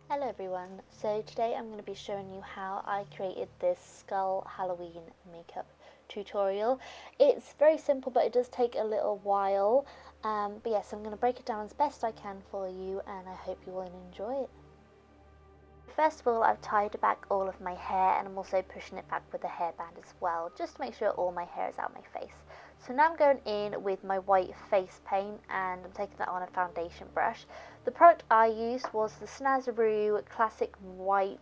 Hello everyone, so today I'm going to be showing you how I created this skull Halloween makeup tutorial. It's very simple but it does take a little while, but yes, I'm going to break it down as best I can for you and I hope you will enjoy it. First of all, I've tied back all of my hair and I'm also pushing it back with a hairband as well, just to make sure all my hair is out my face. So now I'm going in with my white face paint and I'm taking that on a foundation brush. The product I used was the Snazaroo Classic White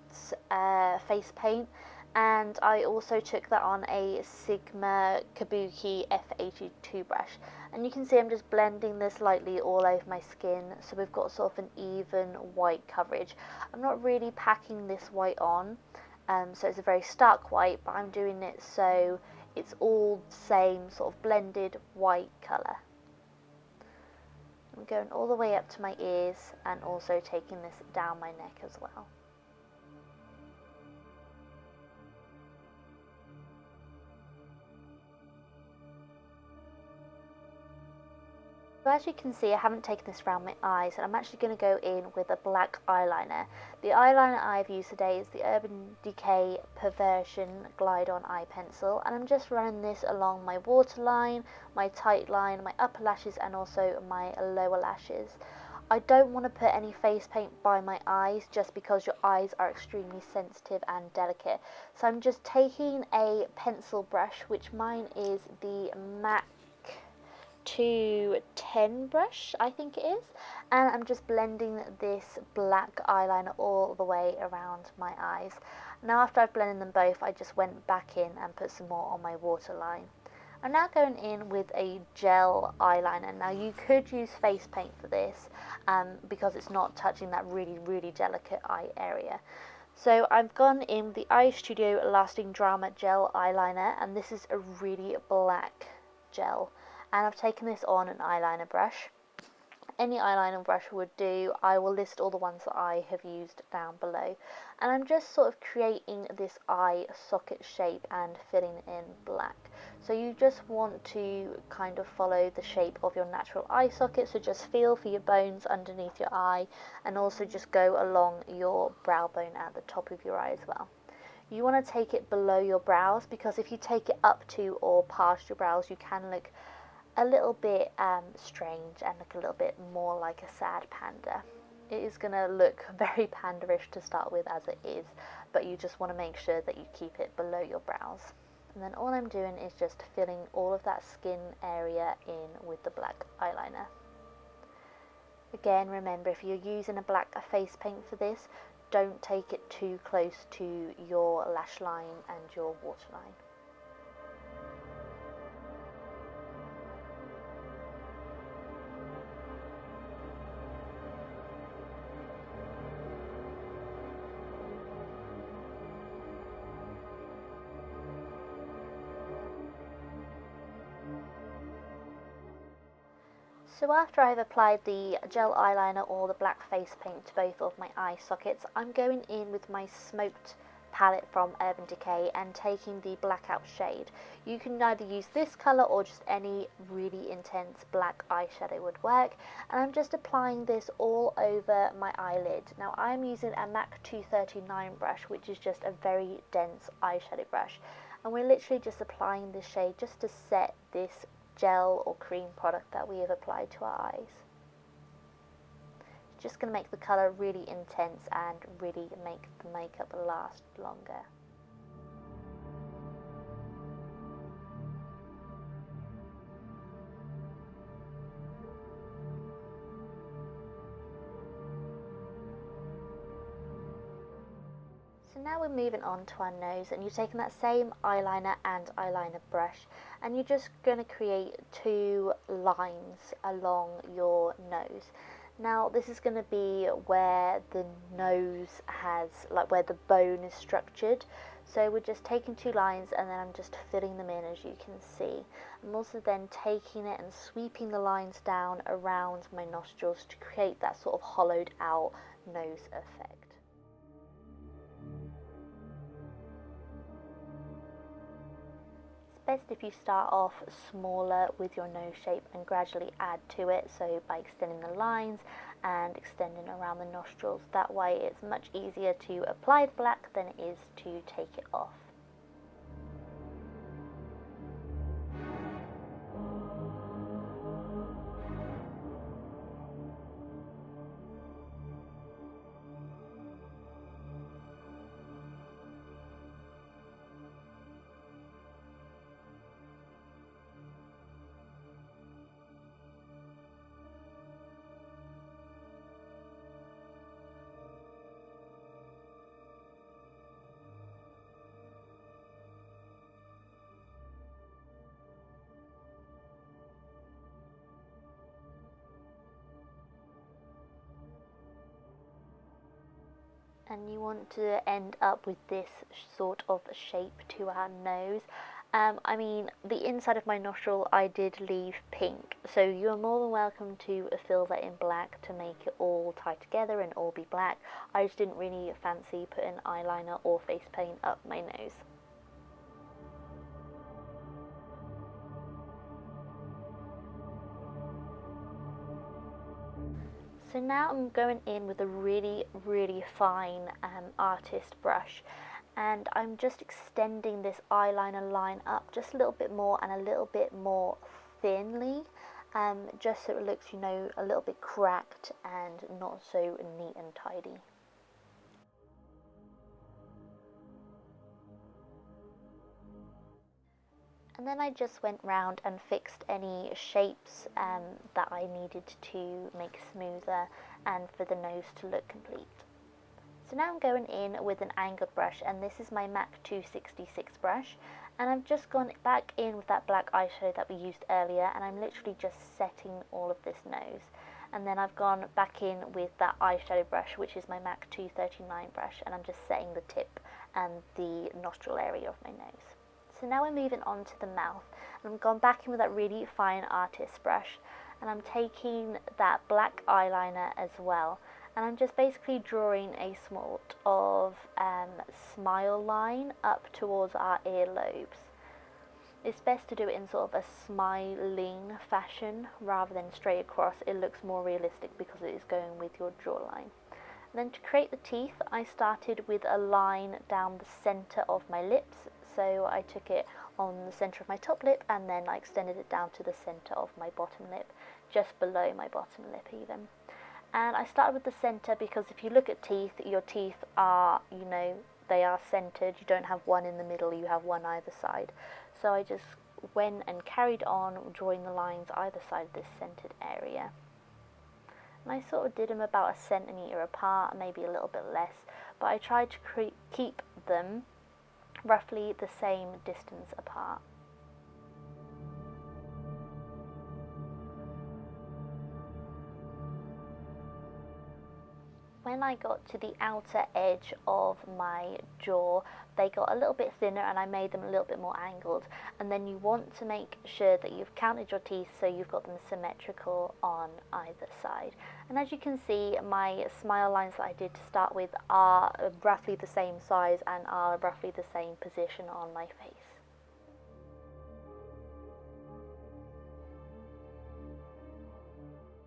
face paint, and I also took that on a Sigma Kabuki F82 brush. And you can see I'm just blending this lightly all over my skin, so we've got sort of an even white coverage. I'm not really packing this white on, so it's a very stark white, but I'm doing it so it's all the same sort of blended white colour. I'm going all the way up to my ears and also taking this down my neck as well. So as you can see, I haven't taken this around my eyes, and I'm actually going to go in with a black eyeliner. The eyeliner I've used today is the Urban Decay Perversion Glide On Eye Pencil, and I'm just running this along my waterline, my tight line, my upper lashes and also my lower lashes. I don't want to put any face paint by my eyes just because your eyes are extremely sensitive and delicate. So I'm just taking a pencil brush, which mine is the MAC 210 brush, I think it is, and I'm just blending this black eyeliner all the way around my eyes. Now after I've blended them both, I just went back in and put some more on my waterline. I'm now going in with a gel eyeliner. Now you could use face paint for this because it's not touching that really delicate eye area. So I've gone in with the Eyeshadow Lasting Drama Gel Eyeliner, and this is a really black gel. And I've taken this on an eyeliner brush. Any eyeliner brush would do. I will list all the ones that I have used down below. And I'm just sort of creating this eye socket shape and filling in black. So you just want to kind of follow the shape of your natural eye socket. So just feel for your bones underneath your eye and also just go along your brow bone at the top of your eye as well. You want to take it below your brows because if you take it up to or past your brows, you can look a little bit strange and look a little bit more like a sad panda. It is going to look very panderish to start with as it is, but you just want to make sure that you keep it below your brows. And then all I'm doing is just filling all of that skin area in with the black eyeliner. Again, remember, if you're using a black face paint for this, don't take it too close to your lash line and your waterline. So after I've applied the gel eyeliner or the black face paint to both of my eye sockets, I'm going in with my smoked palette from Urban Decay and taking the Blackout shade. You can either use this colour or just any really intense black eyeshadow would work. And I'm just applying this all over my eyelid. Now I'm using a MAC 239 brush, which is just a very dense eyeshadow brush. And we're literally just applying this shade just to set this gel or cream product that we have applied to our eyes. It's just going to make the colour really intense and really make the makeup last longer. So now we're moving on to our nose, and you're taking that same eyeliner and eyeliner brush and you're just going to create two lines along your nose. Now this is going to be where the nose has, like where the bone is structured. So we're just taking two lines and then I'm just filling them in, as you can see. I'm also then taking it and sweeping the lines down around my nostrils to create that sort of hollowed out nose effect. Best if you start off smaller with your nose shape and gradually add to it, so by extending the lines and extending around the nostrils. That way it's much easier to apply the black than it is to take it off. And you want to end up with this sort of shape to our nose. I mean, the inside of my nostril I did leave pink, so you're more than welcome to fill that in black to make it all tie together and all be black. I just didn't really fancy putting eyeliner or face paint up my nose. So now I'm going in with a really, really fine artist brush, and I'm just extending this eyeliner line up just a little bit more and a little bit more thinly, just so it looks, you know, a little bit cracked and not so neat and tidy. And then I just went round and fixed any shapes that I needed to make smoother and for the nose to look complete. So now I'm going in with an angled brush, and this is my MAC 266 brush, and I've just gone back in with that black eyeshadow that we used earlier, and I'm literally just setting all of this nose. And then I've gone back in with that eyeshadow brush, which is my MAC 239 brush, and I'm just setting the tip and the nostril area of my nose. So now we're moving on to the mouth, and I've gone back in with that really fine artist brush, and I'm taking that black eyeliner as well, and I'm just basically drawing a sort of smile line up towards our earlobes. It's best to do it in sort of a smiling fashion rather than straight across. It looks more realistic because it is going with your jawline. And then to create the teeth, I started with a line down the centre of my lips. So I took it on the centre of my top lip, and then I extended it down to the centre of my bottom lip, just below my bottom lip even. And I started with the centre because if you look at teeth, your teeth are, you know, they are centred. You don't have one in the middle, you have one either side. So I just went and carried on drawing the lines either side of this centred area. And I sort of did them about a centimetre apart, maybe a little bit less, but I tried to keep them roughly the same distance apart. When I got to the outer edge of my jaw, they got a little bit thinner and I made them a little bit more angled. And then you want to make sure that you've counted your teeth so you've got them symmetrical on either side. And as you can see, my smile lines that I did to start with are roughly the same size and are roughly the same position on my face.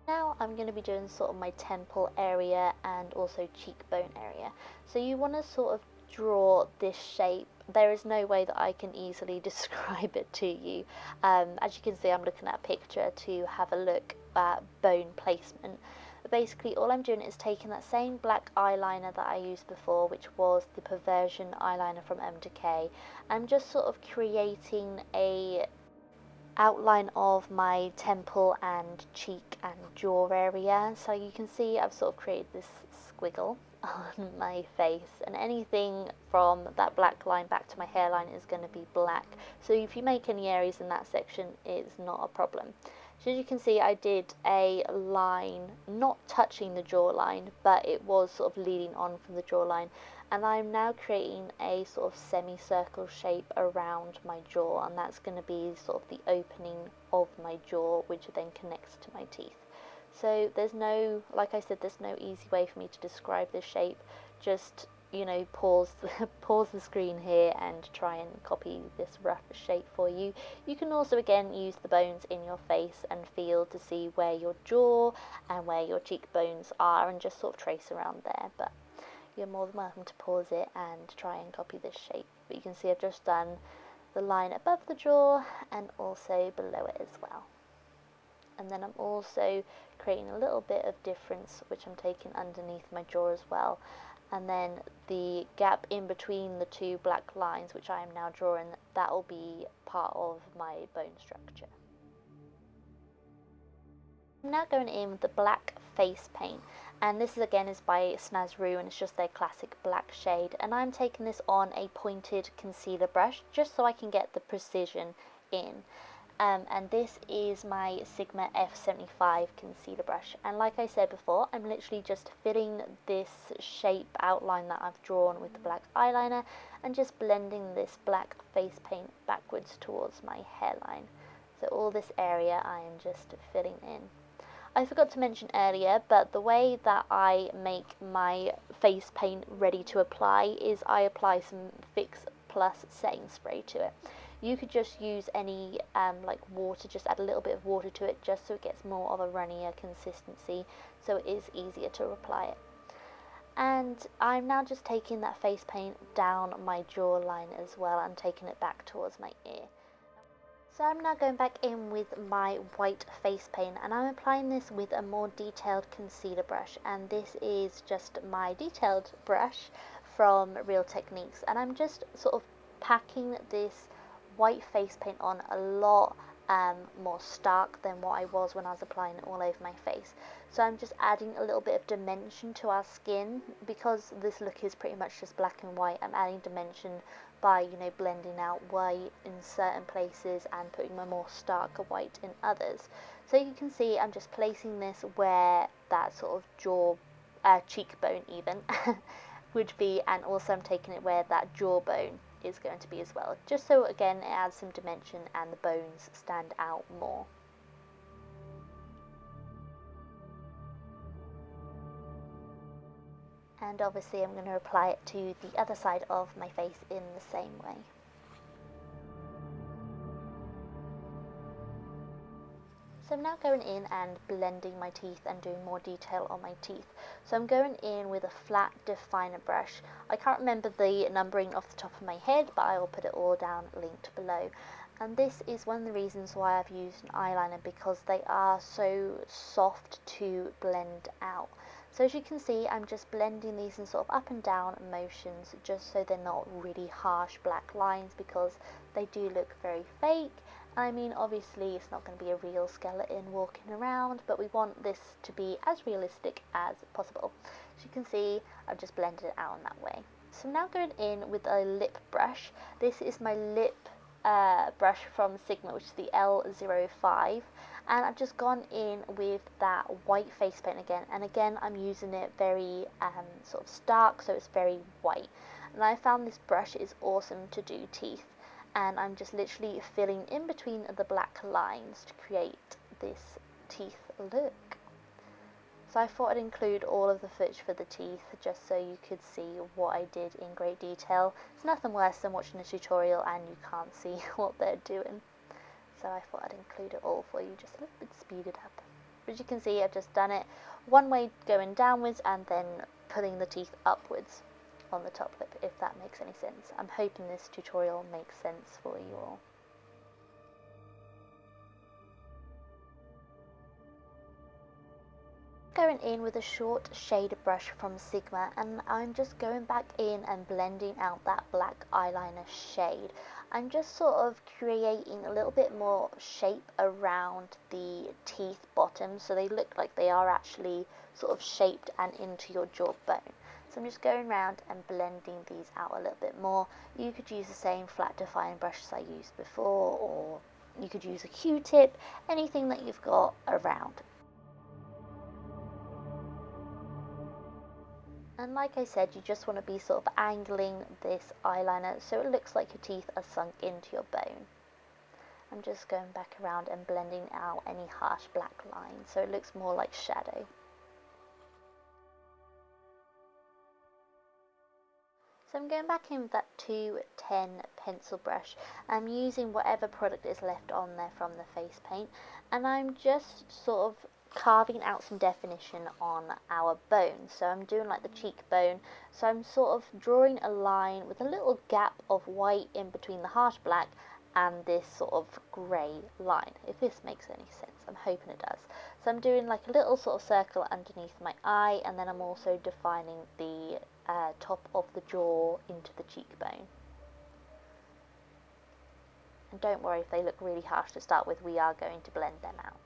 Now I'm going to be doing sort of my temple area and also cheekbone area. So you want to sort of draw this shape. There is no way that I can easily describe it to you. As you can see, I'm looking at a picture to have a look at bone placement. But basically all I'm doing is taking that same black eyeliner that I used before, which was the Perversion eyeliner from Decay. I'm just sort of creating a outline of my temple and cheek and jaw area. So you can see I've sort of created this squiggle on my face, and anything from that black line back to my hairline is going to be black. So if you make any areas in that section, it's not a problem. So as you can see, I did a line not touching the jawline, but it was sort of leading on from the jawline, and I'm now creating a sort of semicircle shape around my jaw, and that's going to be sort of the opening of my jaw, which then connects to my teeth. So there's no, like I said, there's no easy way for me to describe this shape. Just you know, pause pause the screen here and try and copy this rough shape for you. You can also again use the bones in your face and feel to see where your jaw and where your cheekbones are and just sort of trace around there, but you're more than welcome to pause it and try and copy this shape. But you can see I've just done the line above the jaw and also below it as well. And then I'm also creating a little bit of difference, which I'm taking underneath my jaw as well. And then the gap in between the two black lines, which I am now drawing, that will be part of my bone structure. I'm now going in with the black face paint, and this is again by Snazaroo, and it's just their classic black shade, and I'm taking this on a pointed concealer brush just so I can get the precision in. And this is my Sigma F75 concealer brush, and like I said before, I'm literally just filling this shape outline that I've drawn with the black eyeliner and just blending this black face paint backwards towards my hairline. So all this area I am just filling in. I forgot to mention earlier, but the way that I make my face paint ready to apply is I apply some Fix Plus setting spray to it. You could just use any like water, just add a little bit of water to it just so it gets more of a runnier consistency, so it is easier to apply it. And I'm now just taking that face paint down my jawline as well and taking it back towards my ear. So I'm now going back in with my white face paint, and I'm applying this with a more detailed concealer brush, and this is just my detailed brush from Real Techniques, and I'm just sort of packing this white face paint on a lot more stark than what I was when I was applying it all over my face. So I'm just adding a little bit of dimension to our skin. Because this look is pretty much just black and white, I'm adding dimension by, you know, blending out white in certain places and putting my more starker white in others. So you can see I'm just placing this where that sort of jaw, cheekbone even, would be, and also I'm taking it where that jawbone is going to be as well, just so again it adds some dimension and the bones stand out more. And obviously I'm going to apply it to the other side of my face in the same way. So I'm now going in and blending my teeth and doing more detail on my teeth. So I'm going in with a flat definer brush. I can't remember the numbering off the top of my head, but I will put it all down linked below. And this is one of the reasons why I've used an eyeliner, because they are so soft to blend out. So as you can see, I'm just blending these in sort of up and down motions, just so they're not really harsh black lines, because they do look very fake. I mean, obviously it's not going to be a real skeleton walking around, but we want this to be as realistic as possible. As you can see, I've just blended it out in that way. So I'm now going in with a lip brush. This is my lip brush from Sigma, which is the L05, and I've just gone in with that white face paint again, and again I'm using it very sort of stark, so it's very white. And I found this brush is awesome to do teeth, and I'm just literally filling in between the black lines to create this teeth look. So I thought I'd include all of the footage for the teeth just so you could see what I did in great detail. It's nothing worse than watching a tutorial and you can't see what they're doing. So I thought I'd include it all for you, just a little bit speeded up. But as you can see, I've just done it one way going downwards and then pulling the teeth upwards on the top lip, if that makes any sense. I'm hoping this tutorial makes sense for you all. Going in with a short shade brush from Sigma, and I'm just going back in and blending out that black eyeliner shade. I'm just sort of creating a little bit more shape around the teeth bottom, so they look like they are actually sort of shaped and into your jawbone. So I'm just going around and blending these out a little bit more. You could use the same flat defining brush as I used before, or you could use a Q-tip, anything that you've got around. And like I said, you just want to be sort of angling this eyeliner so it looks like your teeth are sunk into your bone. I'm just going back around and blending out any harsh black lines so it looks more like shadow. So I'm going back in with that 210 pencil brush. I'm using whatever product is left on there from the face paint, and I'm just sort of carving out some definition on our bones. So I'm doing like the cheekbone, so I'm sort of drawing a line with a little gap of white in between the harsh black and this sort of grey line, if this makes any sense. I'm hoping it does. So I'm doing like a little sort of circle underneath my eye, and then I'm also defining the top of the jaw into the cheekbone. And don't worry if they look really harsh to start with, we are going to blend them out.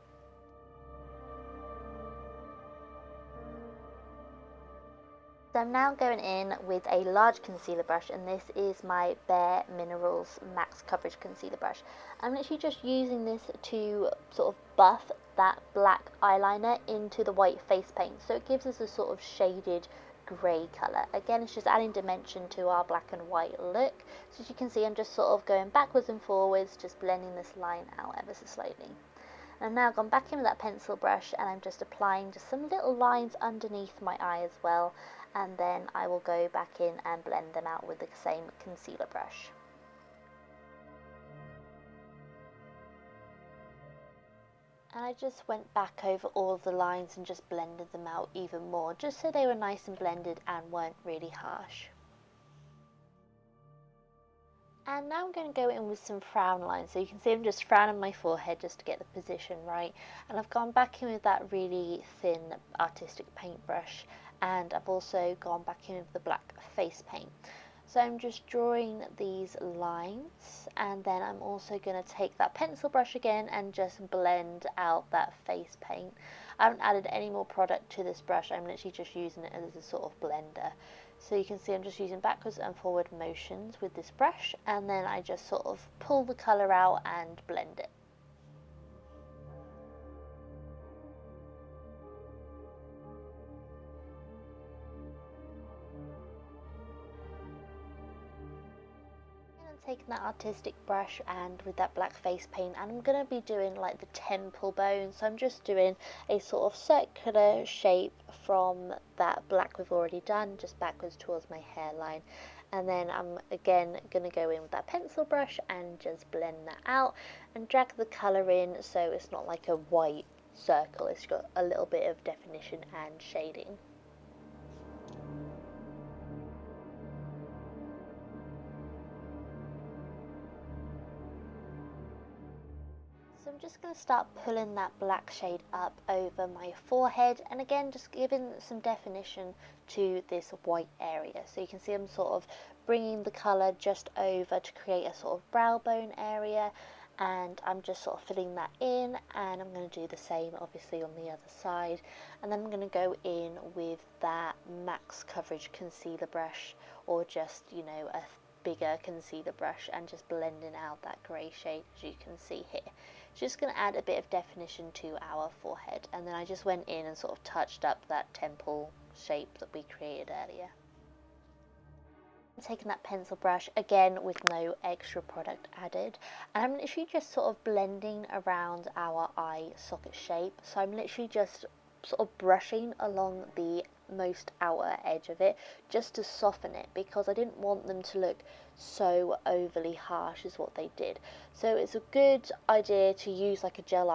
So I'm now going in with a large concealer brush, and this is my BareMineral's Max Coverage Concealer Brush. I'm literally just using this to sort of buff that black eyeliner into the white face paint, so it gives us a sort of shaded grey colour. Again, it's just adding dimension to our black and white look. So as you can see, I'm just sort of going backwards and forwards, just blending this line out ever so slightly. And I've now gone back in with that pencil brush, and I'm just applying just some little lines underneath my eye as well, and then I will go back in and blend them out with the same concealer brush. And I just went back over all of the lines and just blended them out even more, just so they were nice and blended and weren't really harsh. And now I'm going to go in with some frown lines. So you can see I'm just frowning my forehead just to get the position right. And I've gone back in with that really thin artistic paintbrush, and I've also gone back in with the black face paint. So I'm just drawing these lines, and then I'm also going to take that pencil brush again and just blend out that face paint. I haven't added any more product to this brush, I'm literally just using it as a sort of blender. So you can see I'm just using backwards and forward motions with this brush, and then I just sort of pull the colour out and blend it. Taking that artistic brush and with that black face paint, and I'm going to be doing like the temple bone, so I'm just doing a sort of circular shape from that black we've already done, just backwards towards my hairline. And then I'm again going to go in with that pencil brush and just blend that out and drag the colour in so it's not like a white circle, it's got a little bit of definition and shading. So I'm just going to start pulling that black shade up over my forehead, and again just giving some definition to this white area. So you can see I'm sort of bringing the colour just over to create a sort of brow bone area, and I'm just sort of filling that in, and I'm going to do the same obviously on the other side. And then I'm going to go in with that Max Coverage Concealer brush, or just, you know, a bigger concealer brush, and just blending out that grey shade as you can see here. Just going to add a bit of definition to our forehead, and then I just went in and sort of touched up that temple shape that we created earlier. I'm taking that pencil brush again with no extra product added, and I'm literally just sort of blending around our eye socket shape. So I'm literally just sort of brushing along the most outer edge of it just to soften it, because I didn't want them to look so overly harsh as what they did. So it's a good idea to use like a gel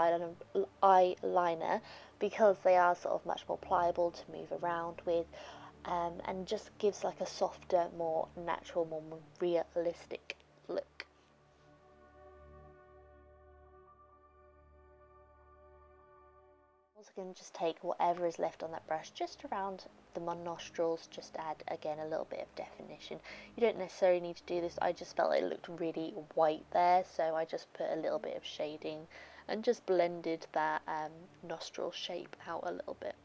eyeliner because they are sort of much more pliable to move around with, and just gives like a softer, more natural, more realistic look. Also going to just take whatever is left on that brush just around the nostrils, just add again a little bit of definition. You don't necessarily need to do this, I just felt it looked really white there, so I just put a little bit of shading and just blended that nostril shape out a little bit.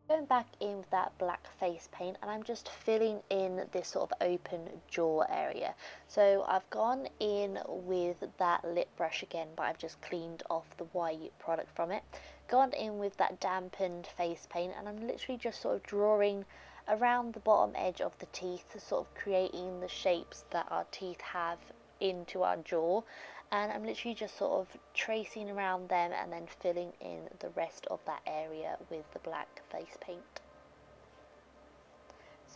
Going back in with that black face paint, and I'm just filling in this sort of open jaw area. So I've gone in with that lip brush again, but I've just cleaned off the white product from it. Gone in with that dampened face paint, and I'm literally just sort of drawing around the bottom edge of the teeth, sort of creating the shapes that our teeth have into our jaw. And I'm literally just sort of tracing around them and then filling in the rest of that area with the black face paint.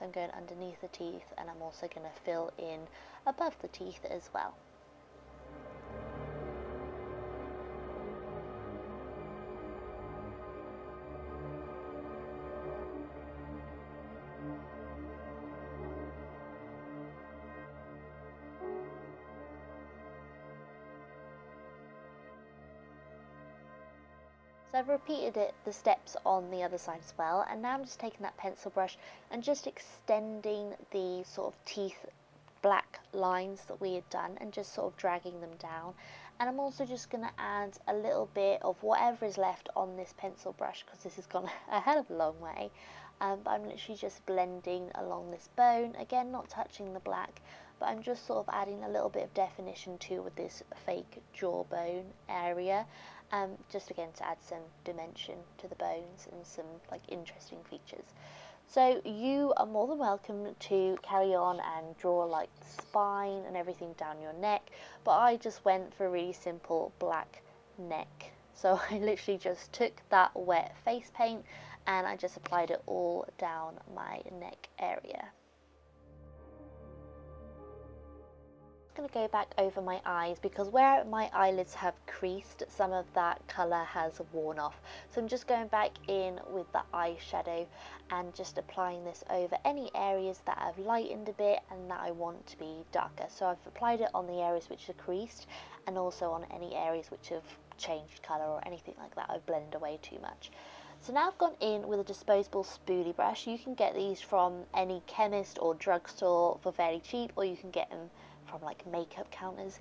So I'm going underneath the teeth, and I'm also going to fill in above the teeth as well. So I've repeated the steps on the other side as well, and now I'm just taking that pencil brush and just extending the sort of teeth black lines that we had done and just sort of dragging them down. And I'm also just going to add a little bit of whatever is left on this pencil brush, because this has gone a hell of a long way. But I'm literally just blending along this bone, again not touching the black, but I'm just sort of adding a little bit of definition too with this fake jawbone area, just again to add some dimension to the bones and some like interesting features. So you are more than welcome to carry on and draw like the spine and everything down your neck, but I just went for a really simple black neck. So I literally just took that wet face paint and I just applied it all down my neck area. I'm going to go back over my eyes because where my eyelids have creased, some of that colour has worn off. So I'm just going back in with the eyeshadow and just applying this over any areas that I've lightened a bit and that I want to be darker. So I've applied it on the areas which are creased and also on any areas which have changed colour or anything like that I've blended away too much. So now I've gone in with a disposable spoolie brush. You can get these from any chemist or drugstore for fairly cheap, or you can get them from like makeup counters,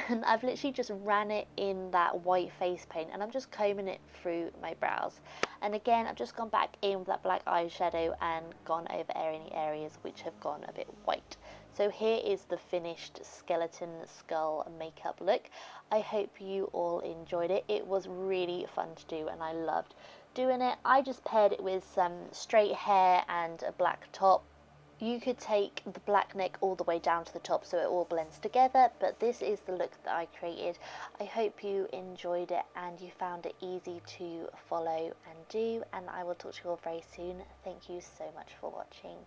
and I've literally just ran it in that white face paint and I'm just combing it through my brows. And again, I've just gone back in with that black eyeshadow and gone over any areas which have gone a bit white. So here is the finished skeleton skull makeup look. I hope you all enjoyed it. It was really fun to do and I loved doing it. I just paired it with some straight hair and a black top. You could take the black neck all the way down to the top so it all blends together, but this is the look that I created. I hope you enjoyed it and you found it easy to follow and do, and I will talk to you all very soon. Thank you so much for watching.